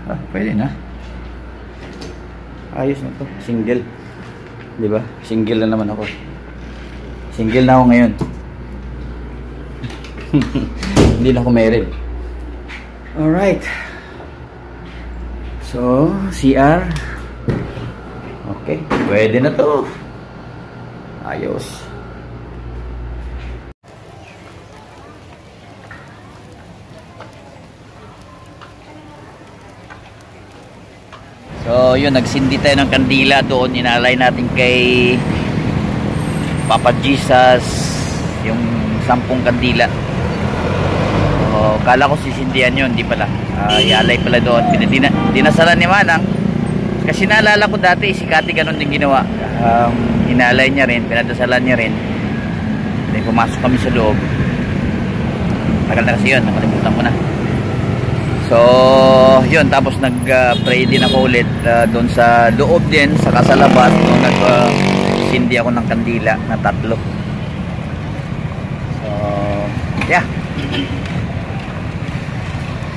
Pwede na. Ayos na to. Single. Diba? Single na naman ako. Single na ako ngayon. Hindi na ako married. Alright. So, CR. Okay. Pwede na to. Ayos. So, yun, nagsindi tayo ng kandila doon. Inalay natin kay Papa Jesus yung 10 kandila. So, kala ko sisindihan yun, hindi pala. Ialay pala doon. Dinasalan ni Manang. Kasi naalala ko dati, si Kati ganun din ginawa. Inalay niya rin, pinadasalan niya rin. Then pumasok kami sa loob. Tagal na kasi yun, nakalimutan ko na. So, yun, tapos nag-pray din ako ulit doon sa loob din, saka sa labas, doon nag-sindi ako ng kandila na 3. So, yeah.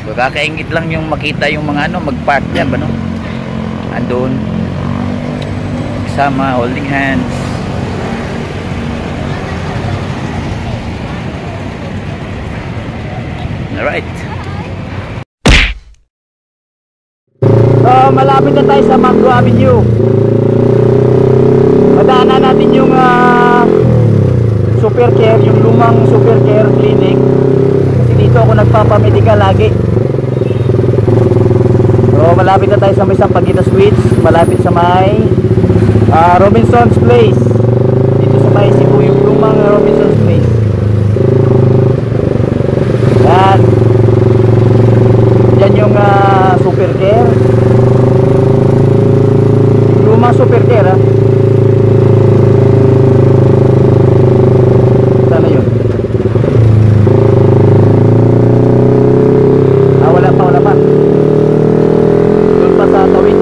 So, kakaingit lang yung makita yung mga mag-park dyan, no? Andun, kasama, holding hands. Alright. So, malapit na tayo sa Mango Avenue. Madaanan natin yung Super Care, yung lumang Super Care Clinic. Kasi dito ako nagpapamedical lagi. So, malapit na tayo sa may Sampaguita Suites. Malapit sa may Robinson's Place. Dito sa may Cebu, yung lumang Robinson's Place. Yan. Yan yung Super Care. Lumang Super Care, sana yun. Wala pa doon pa sa tawid.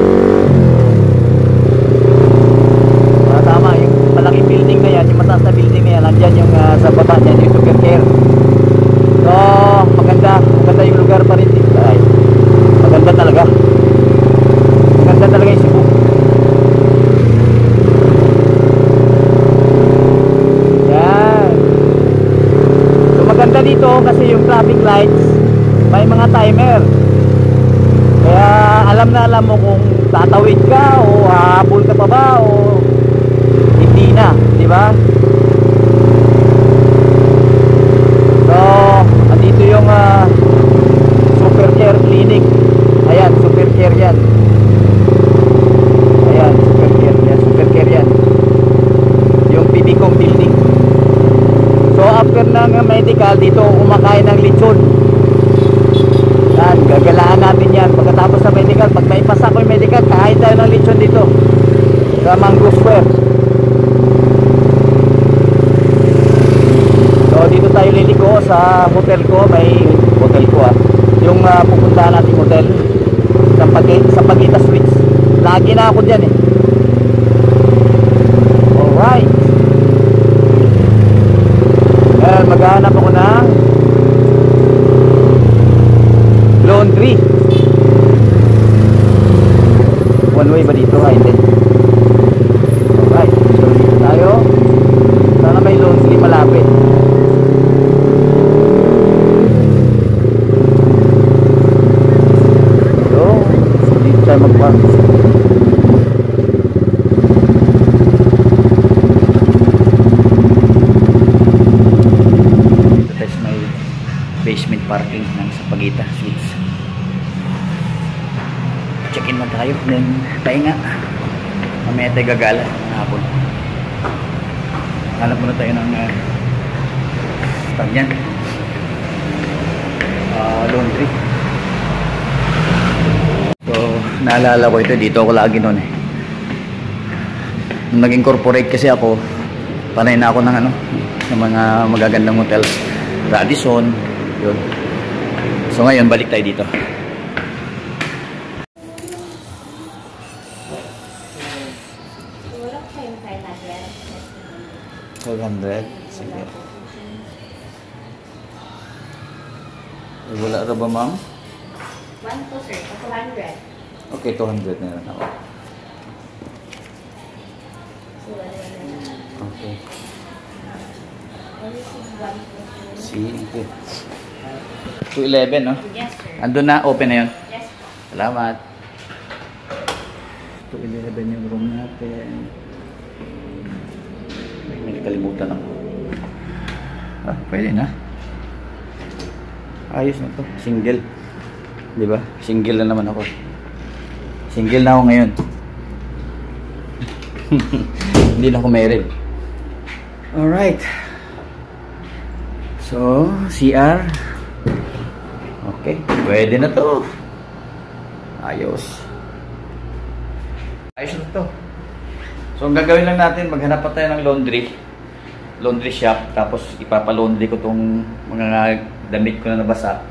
Tama, yung malaking building na yan, yung mataas na building na yan, nandyan yung sa baba niyan, yung Super Care. So, maganda yung lugar pa rin dito. Ay, maganda talaga yung Cebu. Dito kasi yung traffic lights may mga timer, kaya alam mo kung tatawid ka o hahabol ka pa ba o hindi na, di ba? So, andito yung Super Care Clinic. Ayan, Super Care yan. Ayan, Super Care yan. Yung PBCom building. So after ng medical, dito kumakain ng lechon. Yan, gagalaan natin yan. Pagkatapos sa medical, pag may pasa ko yung medical, kain tayo ng lechon dito sa Mango Square. So dito tayo liliko sa hotel ko. May hotel ko yung pupuntahan natin hotel sa Sampaguita Suites. Lagi na ako dyan Alright. Maghahanap ako ng laundry. One way ba dito? Hindi. Alright, so dito tayo. Sana may laundry malapit. So, dito tayo mag-park. Basement parking ng Sampaguita Suites. Check-in man tayo, then pahinga. Mamaya tayo gagala ng hapon. Hanap muna tayo ng tag yan, laundry. So, naalala ko ito, dito ako lagi noon Nung naging corporate kasi ako, panay na ako ng ng mga magagandang hotels. Radisson, yun. So ngayon balik tayo dito. $1200. Sige. Wala ra ba, ma'am? 1 to sir, 200. Okay, 200 na lang ako. So, wala na. Okay. Only 1 to sir. Sige. 211, no? Yes, sir. Andun na, open na yun. Yes, po. Salamat. 211 yung room natin. May nakalimutan ako. Ah, pwede na. Ayos na to. Single. Di ba? Single na naman ako. Single na ako ngayon. Hindi na ako married. Alright. So, CR. Okay. Pwede na to. Ayos. Ayos na to. So, ang gagawin lang natin, maghanap pa tayo ng laundry shop, tapos ipapalaundry ko tong mga damit ko na nabasa,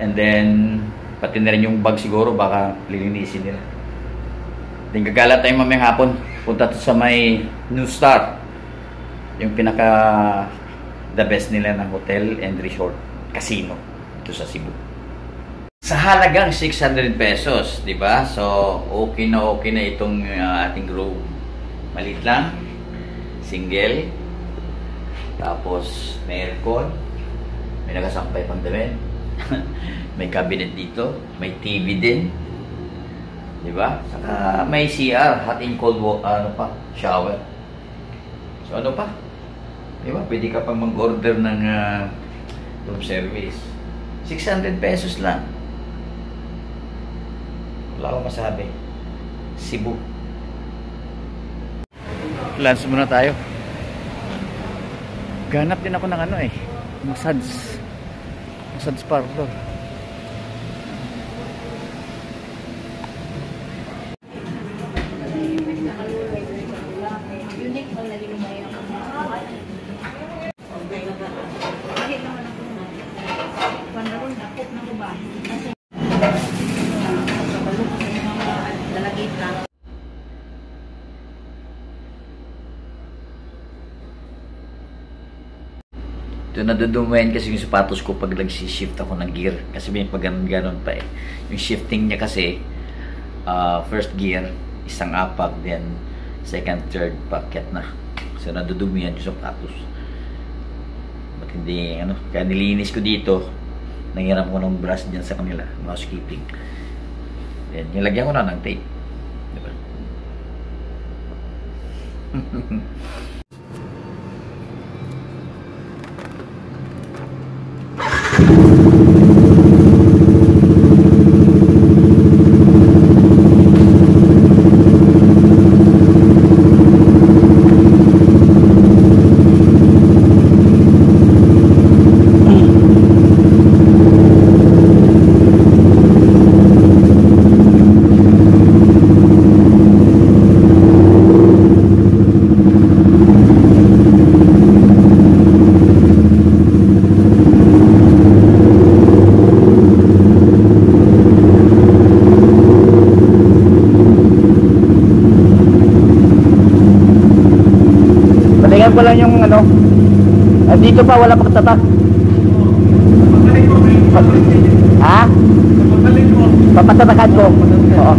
and then pati na rin yung bag siguro, baka lilinisin nila. Then gagala tayo mamayang hapon, punta to sa may New Star, yung pinaka the best nila ng hotel and resort casino ito sa Cebu. Sa halagang 600 pesos, di ba? So, okay na itong ating room. Maliit lang, single, tapos may aircon, may nakasampay pang damit, may cabinet dito, may TV din, di ba? Saka may CR, hot and cold shower. So ano pa? Di ba? Pwede ka pang mag-order ng room service. 600 pesos lang. Wala akong masabi. Cebu. Lunch muna tayo. Ganap din ako ng massage parlor. Unique pang naging bayan. Bakit naman ako pandaron dakop na ko ba? Kasi kabalo ko sa mga dalagita. Ito nadudumayan kasi yung sapatos ko pag nag-shift ako ng gear. Kasi may pag-ganon pa eh. Yung shifting niya kasi, first gear, isang apak, then second, third, packet na. So nadudumihan yung sapatos. Ba't hindi, kaya nilinis ko dito. Nangiram ko ng brush dyan sa kanila, housekeeping. Then, nilagyan ko na ng tape. Diba? Balikan ko lang yung dito pa wala pang tatak. Ha? Papatatakan ko. Oo.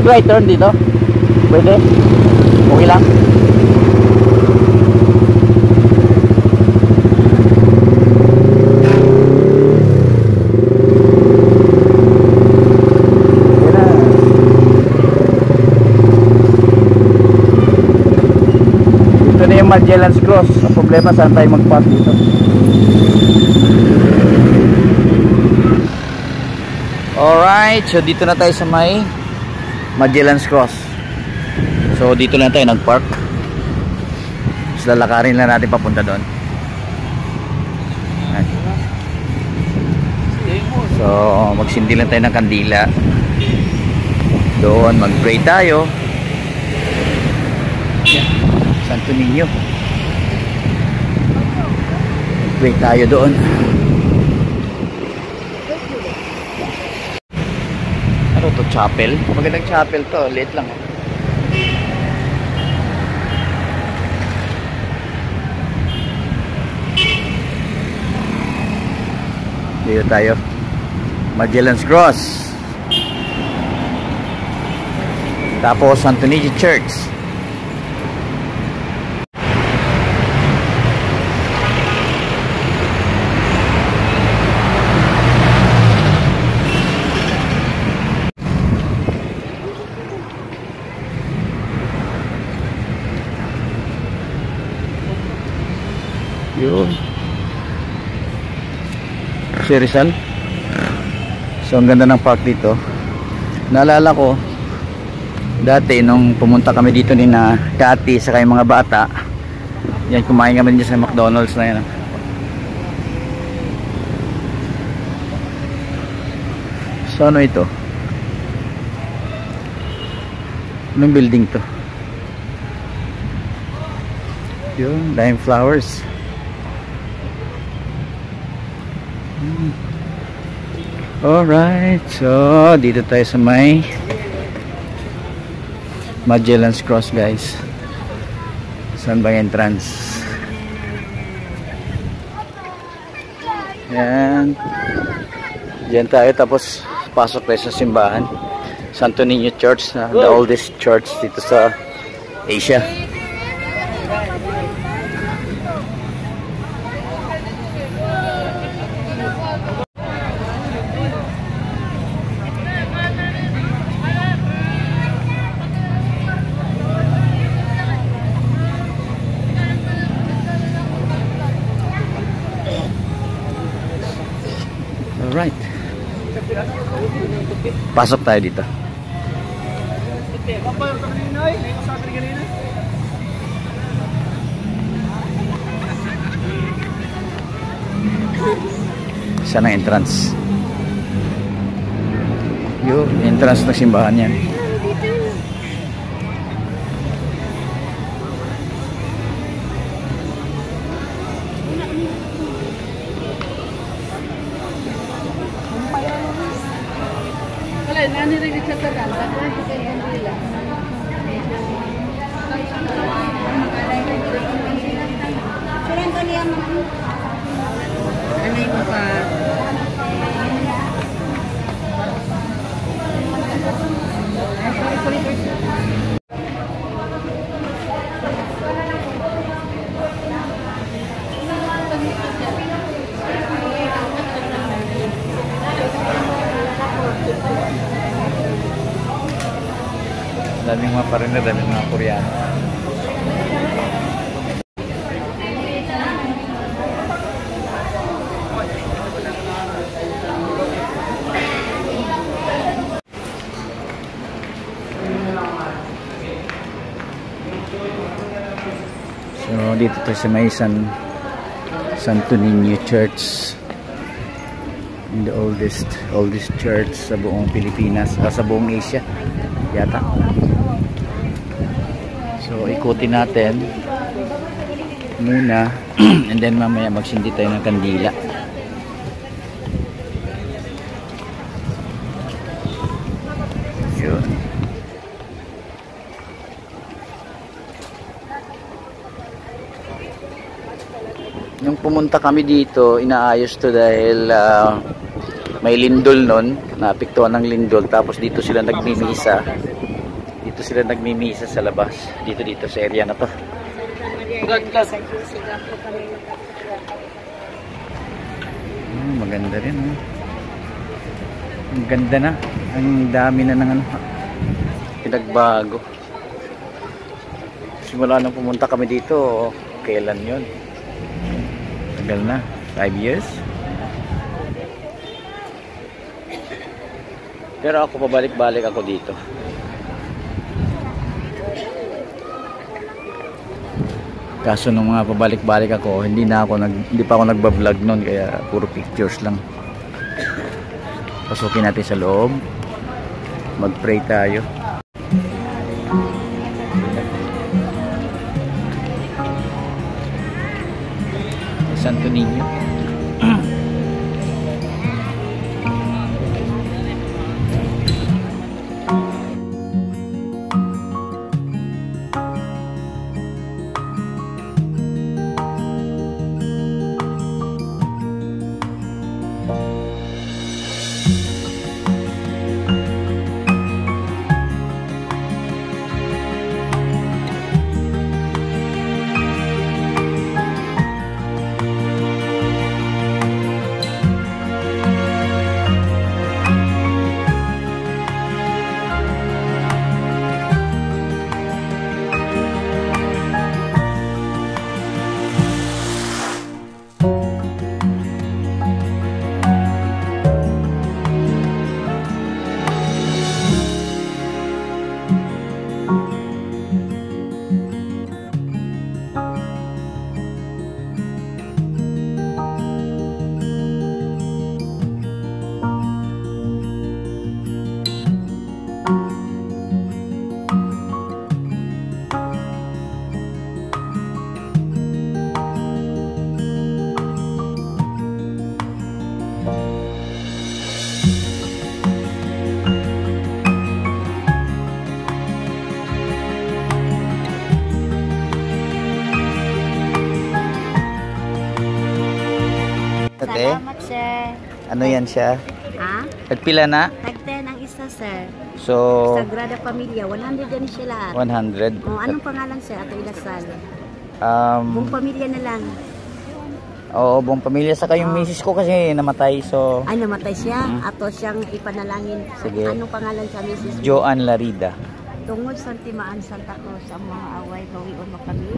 mag-right turn dito? Pwede? Okay lang? Ito na yung Magellan's Cross. Ang problema, saan tayo mag-park dito? Alright, so dito na tayo sa may Magellan's Cross. So dito lang tayo nag-park. So lalakarin lang natin papunta doon. So magsindi lang tayo ng kandila. Doon mag-pray tayo. Santo Niño. Mag-pray tayo doon. Ano to, chapel? Magandang chapel to, late lang. Dito tayo. Magellan's Cross. Tapos Santo Niño Church. Yun. Si Rizal. So ang ganda ng park dito. Naalala ko dati nung pumunta kami dito ni na Kati sa kayong mga bata. Yan, kumain kami din sa McDonald's na yan. So ano ito? Anong building to? Yun, lime flowers. Alright, so dito tayo sa may Magellan's Cross, guys. Saan bang entrance? Yan. Diyan tayo, tapos pasok tayo sa simbahan Santo Niño Church, the oldest church dito sa Asia. Alright. Pasok tayo dito. Saan ang entrance? Yung entrance ng simbahan yan. Daming mga parina, daming mga Koreano. So dito tayo sa may Santo Niño Church, in the oldest church sa buong Pilipinas, sa buong Asia yata. So ikutin natin muna and then mamaya magsindi tayo ng kandila. Yun. Nung pumunta kami dito, inaayos to dahil may lindol nun, naapektuhan ng lindol, tapos dito sila nagmimisa. Dito sila nagmimisa sa labas. Dito sa area na to. Maganda rin. Ang ganda na. Ang dami na ng pinagbago. Simula nang pumunta kami dito, kailan yun? Tagal na. 5 years? Pero ako pabalik-balik ako dito. Kaso nung mga pabalik-balik ako, hindi pa ako nagba-vlog noon, kaya puro pictures lang. Pasukin natin sa loob. Mag-pray tayo. Santo Niño. Salamat, sir. Ano yan siya? Ha? Nagpila na? Tag-10 ang isa, sir. So, Sagrada Familia, 100 yan siya lahat. 100. Anong pangalan, sir? Ato ilasal. Buong Um, pamilya na lang. oo, buong pamilya. Saka yung misis ko kasi namatay. So, Ay, namatay siya. Ato siyang ipanalangin. Sige. Anong pangalan sa misis? Joan Larida. Tungod sa Timaan Santa Cruz, ang mga away, bawion mo kami.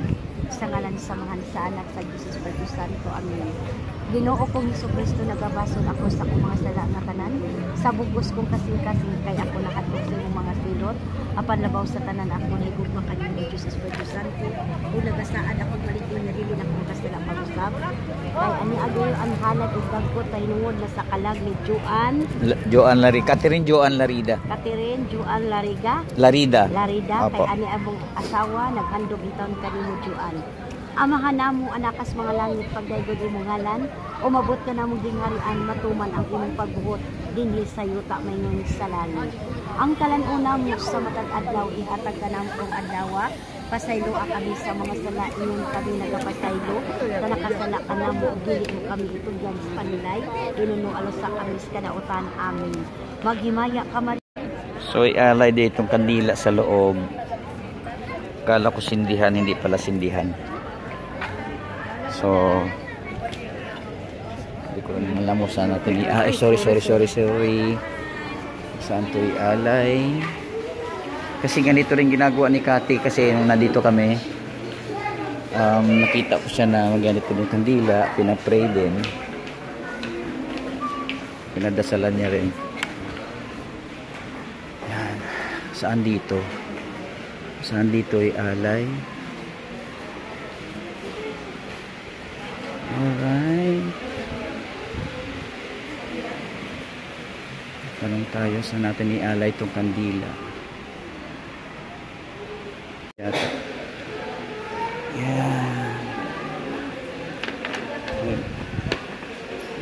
Sa ngalan sa mga sa anak sa Diyos Espiritu Santo. Amen. Ginoo kong Jesucristo, nagabason ako sa akong mga sala nga tanan. Sa bugos kong kasing-kasing kay ako nakatok sa imong mga silot. Apan labaw sa tanan ako nahigugma kanimo Diyos Espiritu Santo. O nagasaad ako balik-in na dili na kong kasala pag-usab. Kay ani agoy ang halad ug dagko tahinungod na sa kalag ni Joan Larida. Catherine Joan Larida. Catherine Joan Larida. Larida. Kay Opo. ani abong asawa naghandog iton kanimo Joan. Amahan namo anakas mga langit pagdaygod imong ngalan, umabot ka namong gingharian matuman ang imong pagbuhot dinhi sa yuta mayong sa langit. Ang kalan-una mo sa matag adlaw ihatag ka namo kong adlaw, pasaylo kami sa mga sala iyon kami nagapasaylo, na nakasala ka namo ug dili mo kami itugyan sa panilay, inuno alos sa kami sa kadautan amin. Maghimaya ka So, ialay ditong kandila sa loob. Kala ko sindihan, hindi pala sindihan. So, hindi ko rin alam mo saan natin sorry. Saan ito ialay? Kasi ganito rin ginagawa ni Kati. Kasi nung nandito kami, nakita ko siya na maganito ng kandila. Pinapray din. Pinadasalan niya rin. Yan. Saan dito? Saan dito ialay? Alright. Tanong tayo sa natin ialay itong kandila. Yata. Yan.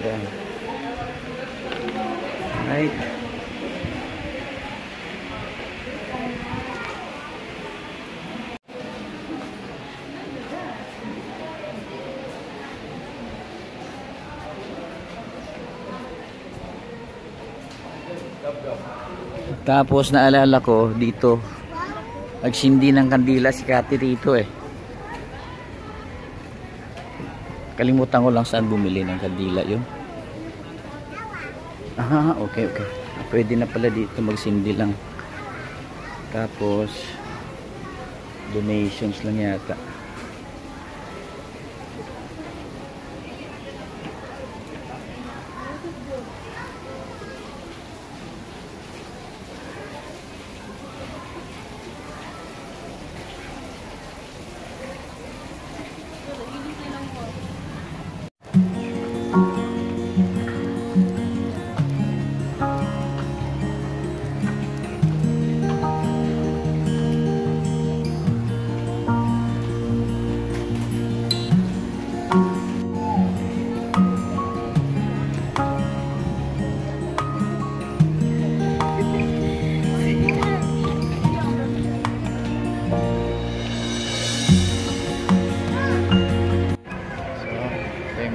Yan. Right. Tapos naalala ko dito Nagsindi ng kandila si Kati rito eh. Kalimutan ko lang saan bumili ng kandila yun. Ah, okay. Pwede na pala dito magsindi lang. Tapos donations lang yata.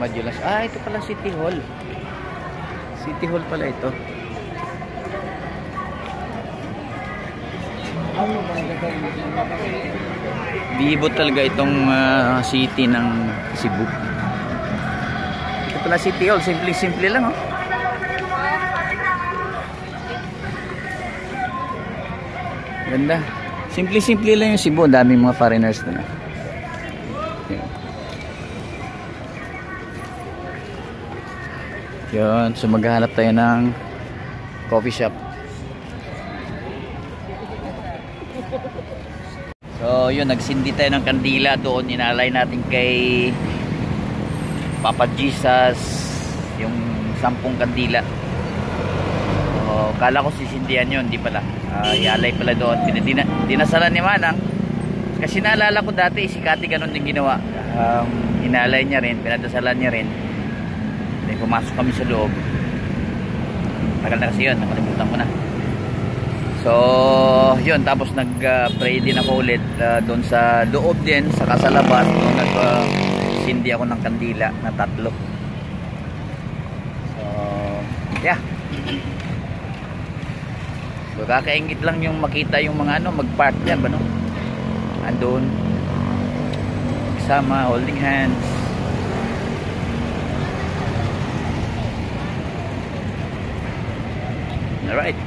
Madulas. Ah, ito pala City Hall. City Hall pala ito. Bibo talaga itong city ng Cebu. Ito pala City Hall. Simple lang, oh. Ganda. Simple lang yung Cebu. Daming mga foreigners na. Yun, so maghahanap tayo ng coffee shop. So yun, nagsindi tayo ng kandila doon. Inalay natin kay Papa Jesus yung 10 kandila. So kala ko sisindihan yun, hindi pala. Ialay pala doon. Dinasalan ni Manang. Kasi naalala ko dati si Kati ganun din ginawa. Inalay niya rin, pinadasalan niya rin. Pumasok kami sa loob. Tagal na kasi yun, nakalimutan ko na. So yun, tapos nag-pray din ako ulit doon sa loob din, saka sa labas. Doon nag-sindi ako ng kandila na 3. So yeah, so kakaingit lang yung makita yung mga mag-park dyan ba, no? Andun sama, holding hands. All right.